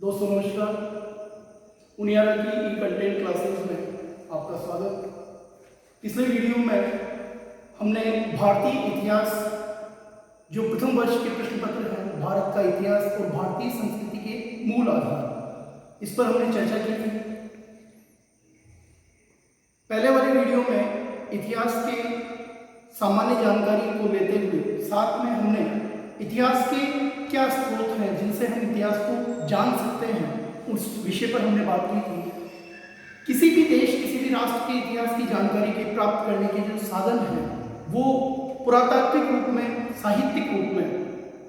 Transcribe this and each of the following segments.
दोस्तों नमस्कार। उनियारा की ई कंटेंट क्लासेस में आपका स्वागत। पिछले वीडियो में हमने भारतीय इतिहास जो प्रथम वर्ष के प्रश्न पत्र हैं, भारत का इतिहास और भारतीय संस्कृति के मूल आधार, इस पर हमने चर्चा की थी। पहले वाले वीडियो में इतिहास के सामान्य जानकारी को लेते हुए साथ में हमने इतिहास के क्या स्रोत हैं जिनसे हम इतिहास को जान सकते हैं, उस विषय पर हमने बात की थी। किसी भी देश, किसी भी राष्ट्र के इतिहास की जानकारी के प्राप्त करने के जो साधन हैं वो पुरातात्विक रूप में, साहित्यिक रूप में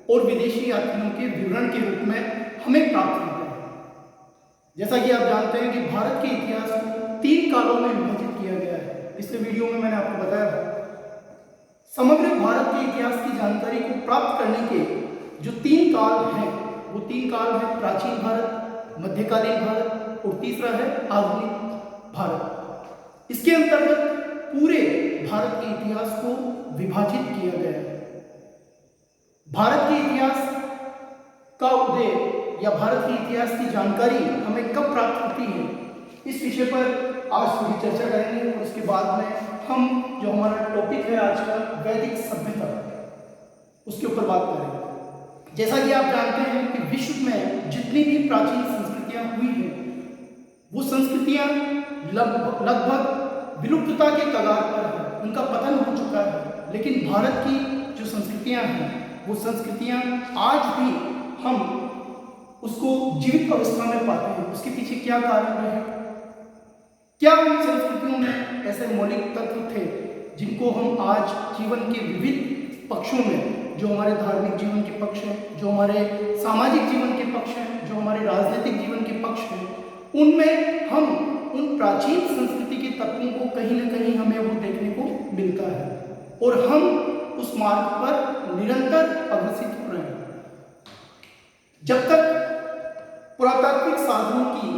और विदेशी यात्रियों के विवरण के रूप में हमें प्राप्त होते हैं। जैसा कि आप जानते हैं कि भारत के इतिहास को 3 कालों में विभाजित किया गया है। पिछले वीडियो में मैंने आपको बताया था। समग्र भारत के इतिहास की जानकारी को प्राप्त करने के जो 3 काल हैं, वो 3 काल हैं प्राचीन भारत, मध्यकालीन भारत और तीसरा है आधुनिक भारत। इसके अंतर्गत पूरे भारत के इतिहास को विभाजित किया गया है। भारत के इतिहास का उदय या भारत के इतिहास की जानकारी हमें कब प्राप्त होती है, इस विषय पर आज थोड़ी चर्चा करेंगे और उसके बाद में हम जो हमारा टॉपिक है आज का वैदिक सभ्यता, उसके ऊपर बात करेंगे। जैसा कि आप जानते हैं कि विश्व में जितनी भी प्राचीन संस्कृतियां हुई हैं, वो संस्कृतियां लगभग विलुप्तता के कगार पर है, उनका पतन हो चुका है। लेकिन भारत की जो संस्कृतियां हैं, वो संस्कृतियां आज भी हम उसको जीवित अवस्था में पाते हैं। उसके पीछे क्या कारण रहे? क्या उन संस्कृतियों में ऐसे मौलिक तत्व थे जिनको हम आज जीवन के विविध पक्षों में, जो हमारे धार्मिक जीवन के पक्ष हैं, जो हमारे सामाजिक जीवन के पक्ष हैं, जो हमारे राजनीतिक जीवन के पक्ष हैं, उनमें हम उन प्राचीन संस्कृति के तत्वों को कहीं न कहीं हमें वो देखने को मिलता है और हम उस मार्ग पर निरंतर अग्रसित हो रहे हैं। जब तक पुरातात्विक साधनों की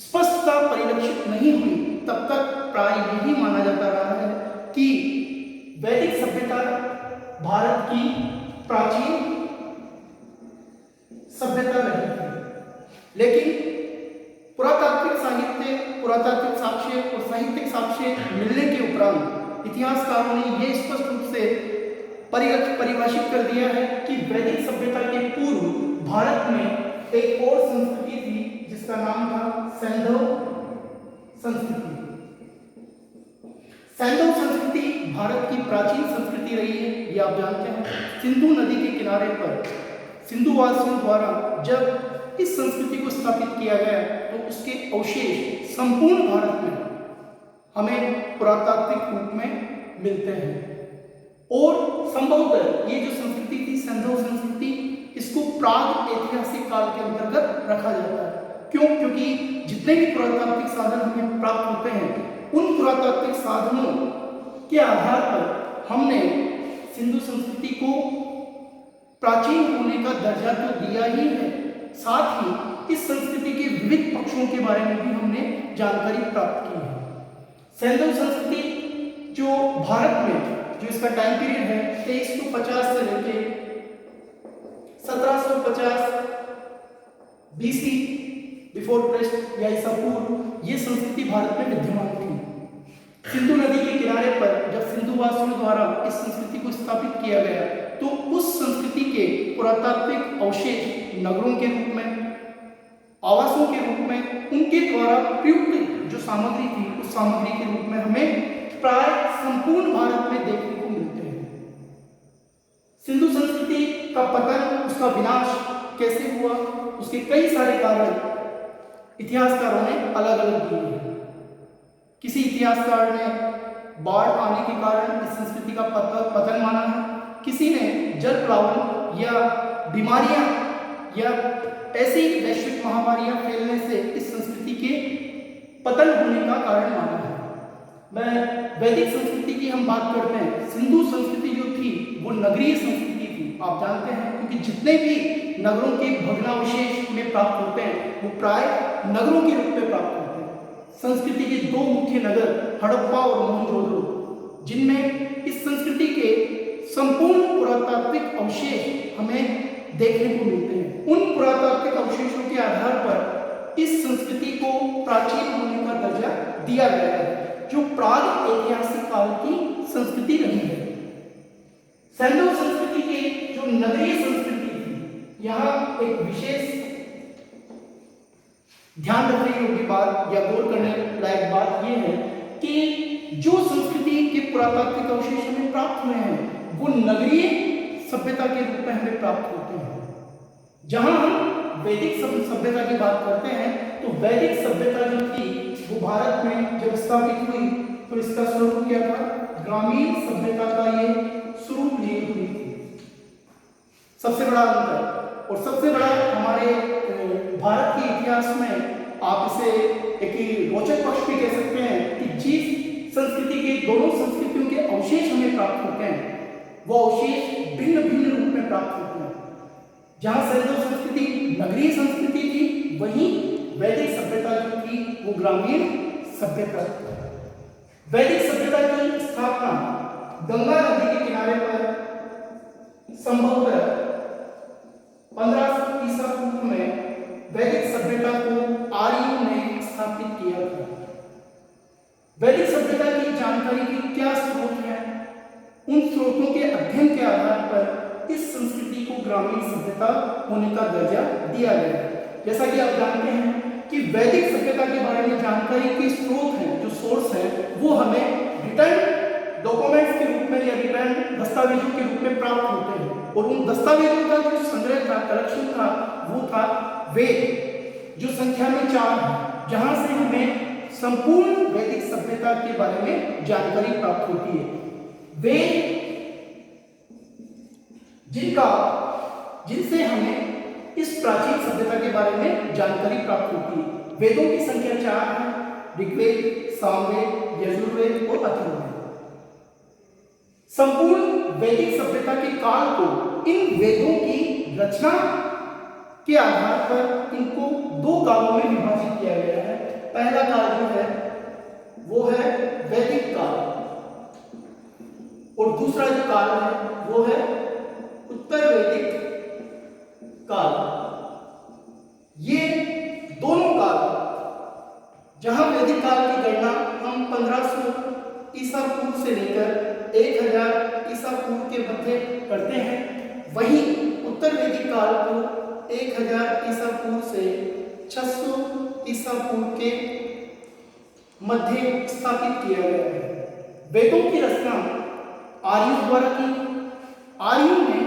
स्पष्टता परिलक्षित नहीं हुई, तब तक प्राय यही माना जाता रहा है कि वैदिक सभ्यता भारत की प्राचीन सभ्यता रही है। लेकिन पुरातात्विक साहित्य, पुरातात्विक साक्ष्य और साहित्यिक साक्ष्य मिलने के उपरांत इतिहासकारों ने यह स्पष्ट रूप से परिभाषित कर दिया है कि वैदिक सभ्यता के पूर्व भारत में एक और संस्कृति थी जिसका नाम था सैंधव संस्कृति। सैंधव संस्कृति भारत की प्राचीन संस्कृति रही है, ये आप जानते हैं। सिंधु नदी के किनारे पर सिंधुवासियों द्वारा जब इस संस्कृति को स्थापित किया गया तो उसके अवशेष संपूर्ण भारत में हमें पुरातात्विक रूप में मिलते हैं। और संभवतः ये जो संस्कृति थी, सैंधव संस्कृति, इसको प्राग ऐतिहासिक काल के अंतर्गत रखा जाता है। क्यों? क्योंकि जितने भी पुरातात्विक साधन हमें प्राप्त होते हैं, उन पुरातात्विक साधनों के आधार पर हमने सिंधु संस्कृति को प्राचीन होने का दर्जा तो दिया ही है, साथ ही इस संस्कृति के विविध पक्षों के बारे में भी हमने जानकारी प्राप्त की है। सैंधव संस्कृति जो भारत में, जो इसका टाइम पीरियड है 2350 से लेकर 1750 BC, बिफोर क्राइस्ट या ईसा पूर्व, ये संस्कृति भारत में विद्यमान थी। सिंधु नदी के किनारे पर जब सिंधुवासियों द्वारा इस संस्कृति को स्थापित किया गया तो उस संस्कृति के पुरातात्विक अवशेष नगरों के रूप में, आवासों के रूप में, उनके द्वारा प्रयुक्त जो सामग्री थी, उस सामग्री के रूप में हमें प्राय संपूर्ण भारत में देखने को मिलते हैं। सिंधु संस्कृति का पतन, उसका विनाश कैसे हुआ, उसके कई सारे कारण इतिहासकारों ने अलग अलग दिए हैं। किसी इतिहासकार ने बाढ़ आने के कारण इस संस्कृति का पतन माना है, किसी ने जल प्लावन या बीमारियां या ऐसी वैश्विक महामारियां फैलने से इस संस्कृति के पतन होने का कारण माना है। मैं वैदिक संस्कृति की हम बात करते हैं, सिंधु संस्कृति जो थी वो नगरीय संस्कृति थी, आप जानते हैं, क्योंकि जितने भी नगरों के भग्नावशेष में प्राप्त होते हैं वो प्राय नगरों के रूप में प्राप्त होते हैं। संस्कृति के 2 मुख्य नगर हड़प्पा और मोहनजोदड़ो, जिनमें इस संस्कृति के संपूर्ण पुरातात्विक अवशेष हमें देखने को मिलते हैं। उन पुरातात्विक अवशेषों के आधार पर इस संस्कृति को प्राचीन होने का दर्जा दिया गया है, जो प्राग ऐतिहासिक काल की संस्कृति रही है। सैंडो संस्कृति की जो नगरीय संस्कृति थी, यहाँ एक विशेष ध्यान रखने योग्य बात या गौर करने लायक बात यह है कि जो संस्कृति के पुरातात्विक अवशेष हमें प्राप्त हुए हैं वो नगरीय सभ्यता के रूप में हमें प्राप्त होते हैं। जहां हम वैदिक सभ्यता की बात करते हैं तो वैदिक सभ्यता जो थी वो भारत में जब स्थापित हुई तो इसका स्वरूप क्या था? ग्रामीण सभ्यता का ये स्वरूप लिए हुई थी। सबसे बड़ा अंतर और सबसे बड़ा हमारे भारत के इतिहास में आप इसे एक रोचक पक्ष भी कह सकते हैं कि जिस संस्कृति के दोनों संस्कृतियों के अवशेष हमें प्राप्त होते हैं वो अवशेष भिन्न भिन्न रूप में प्राप्त होते हैं। जहां सैंडो संस्कृति नगरीय संस्कृति थी, वहीं वैदिक सभ्यता जो थी वो ग्रामीण सभ्यता। वैदिक सभ्यता की स्थापना गंगा नदी के किनारे पर संभवतः 1500 ईसा पूर्व में वैदिक सभ्यता को आर्यों ने स्थापित किया था। वैदिक सभ्यता की जानकारी के क्या स्रोत हैं? उन स्रोतों के अध्ययन के आधार पर इस संस्कृति को ग्रामीण सभ्यता होने का दर्जा दिया गया है। जैसा कि आप जानते हैं कि वैदिक सभ्यता के बारे में जानकारी के स्रोत हैं, जो सोर्स है, वो हमें रिटर्न डॉक्यूमेंट्स के रूप में या रिटर्न दस्तावेजों के रूप में प्राप्त होते हैं। और उन दस्तावेजों का जो संग्रह था, कलेक्शन था, वो था वेद, जो संख्या में 4 है, जहां से हमें संपूर्ण वैदिक सभ्यता के बारे में जानकारी प्राप्त होती है। वेद जिनसे हमें इस प्राचीन सभ्यता के बारे में जानकारी प्राप्त होती है। वेदों की संख्या 4 है: ऋग्वेद, सामवेद, यजुर्वेद और अथर्ववेद। संपूर्ण वैदिक सभ्यता के काल को इन वेदों की रचना के आधार पर इनको 2 कालों में विभाजित किया गया है। पहला काल जो है वो है वैदिक काल और दूसरा जो काल है वो है उत्तर वैदिक काल। ये दोनों काल, जहां वैदिक काल की गणना हम 1500 ईसा पूर्व से लेकर 1000 ईसा पूर्व के मध्य करते हैं, वहीं उत्तर वैदिक काल को 1000 ईसा पूर्व से 600 ईसा पूर्व के मध्य स्थापित किया गया है। वेदों की रचना आर्यों द्वारा की। आर्यों ने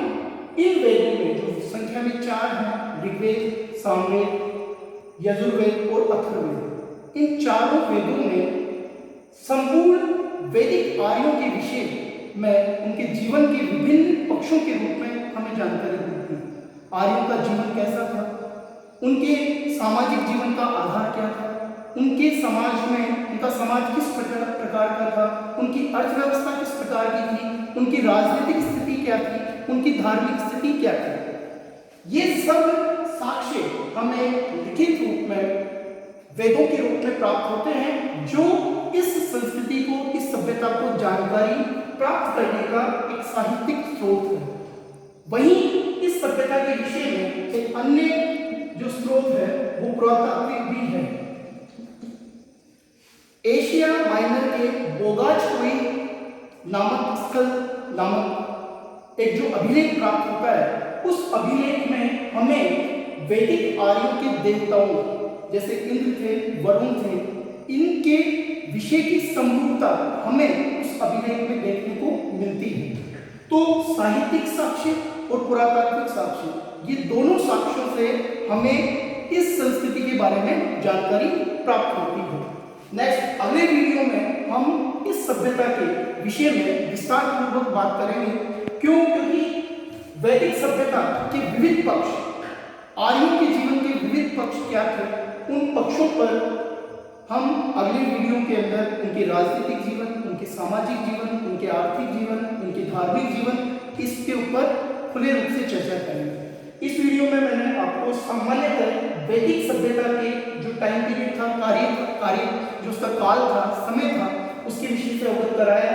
इन वेदों में जो संख्या में 4 हैं, ऋग्वेद, सामवेद, यजुर्वेद और अथर्ववेद, इन चारों वेदों में संपूर्ण वैदिक आर्यों के विषय में उनके जीवन के विभिन्न पक्षों के रूप में हमें जानकारी मिलती है। आर्यों का जीवन कैसा था, उनके सामाजिक जीवन का आधार क्या था, उनके समाज में उनका समाज किस प्रकार का था, उनकी अर्थव्यवस्था किस प्रकार की थी, उनकी राजनीतिक स्थिति क्या थी, उनकी धार्मिक स्थिति क्या थी। ये सब साक्ष्य हमें लिखित रूप में वेदों के रूप में प्राप्त होते हैं, जो इस संस्कृति को, इस सभ्यता को जानकारी प्राप्त करने का एक साहित्यिक स्रोत है। वहीं इस सभ्यता के विषय में एक अन्य जो स्रोत है वो पुरातात्विक भी है। एशिया माइनर के बोगाचकोई नामक स्थल नामक एक जो अभिलेख प्राप्त होता है, उस अभिलेख में हमें वैदिक आर्यों के देवताओं जैसे इंद्र थे, वरुण थे, इनके विषय की समरूपता हमें उस अभिलेख में देखने को मिलती है। तो साहित्यिक साक्ष्य और पुरातात्विक साक्ष्य, ये दोनों साक्ष्यों से हमें इस संस्कृति के बारे में जानकारी प्राप्त होती है। नेक्स्ट अगले वीडियो में हम इस सभ्यता के विषय में विस्तार पूर्वक बात करेंगे। क्यों? क्योंकि वैदिक सभ्यता के विविध पक्ष, आर्यों के जीवन के विविध पक्ष क्या थे, उन पक्षों पर हम अगले वीडियो के अंदर उनके राजनीतिक जीवन, उनके सामाजिक जीवन, उनके आर्थिक जीवन, उनके धार्मिक जीवन, इसके ऊपर खुले रूप से चर्चा करेंगे। इस वीडियो में मैंने आपको सामान्यतः वैदिक सभ्यता के जो टाइम पीरियड था, कार्य जो उसका काल था, समय था, उसके विषय से अवगत कराया।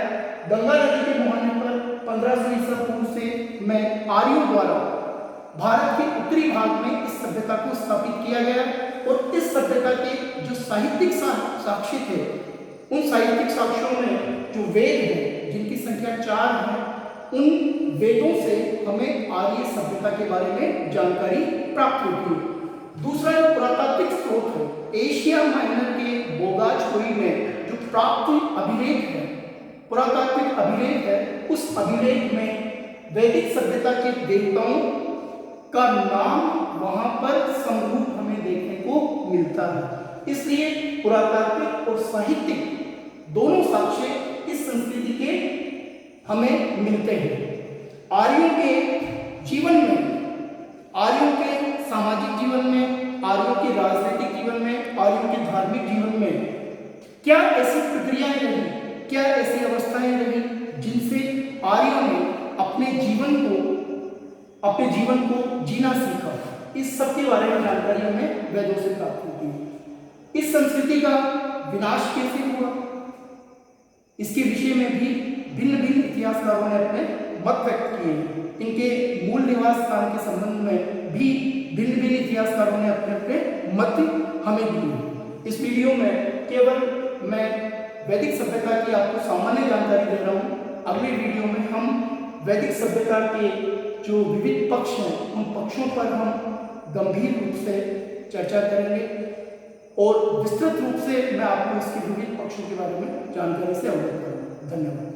गंगा नदी के मुहाने पर 1500 ईसा पूर्व से मैं आर्यों द्वारा भारत के उत्तरी भाग में इस सभ्यता को स्थापित किया गया और इस सभ्यता के जो साहित्यिक साक्ष्य थे, उन साहित्यिक साक्ष्यों में जो वेद हैं जिनकी संख्या 4 है, उन वेदों से हमें आर्य सभ्यता के बारे में जानकारी प्राप्त होती है। दूसरा जो पुरातात्विक स्रोत है, एशिया माइनर के बोगाजपुरी में जो प्राप्त अभिलेख है, पुरातात्विक अभिलेख है, उस अभिलेख में वैदिक सभ्यता के देवताओं का नाम वहां पर समरूप हमें देखने को मिलता है। इसलिए पुरातात्विक और साहित्यिक दोनों साक्ष्य इस संस्कृति के हमें मिलते हैं। आर्यों के जीवन में, आर्यों के सामाजिक जीवन में, आर्यों के राजनीतिक जीवन में, आर्यों के धार्मिक जीवन में क्या ऐसी प्रक्रियाएं रही, क्या ऐसी अवस्थाएं रही जिनसे आर्यों ने अपने जीवन को जीना सीखा, इस सब के बारे में जानकारी हमें वेदों से प्राप्त होती है। इस संस्कृति का विनाश कैसे हुआ, इसके विषय में भी भिन्न भिन्न इतिहासकारों ने अपने मत व्यक्त किए हैं। इनके मूल निवास स्थान के संबंध में भी भिन्न भिन्न इतिहासकारों ने अपने अपने मत हमें दिए। इस वीडियो में केवल मैं वैदिक सभ्यता की आपको सामान्य जानकारी दे रहा हूँ। अगले वीडियो में हम वैदिक सभ्यता के जो विविध पक्ष हैं, उन पक्षों पर हम गंभीर रूप से चर्चा करेंगे और विस्तृत रूप से मैं आपको इसके विभिन्न पक्षों के बारे में जानकारी से अवगत करूँगा। धन्यवाद।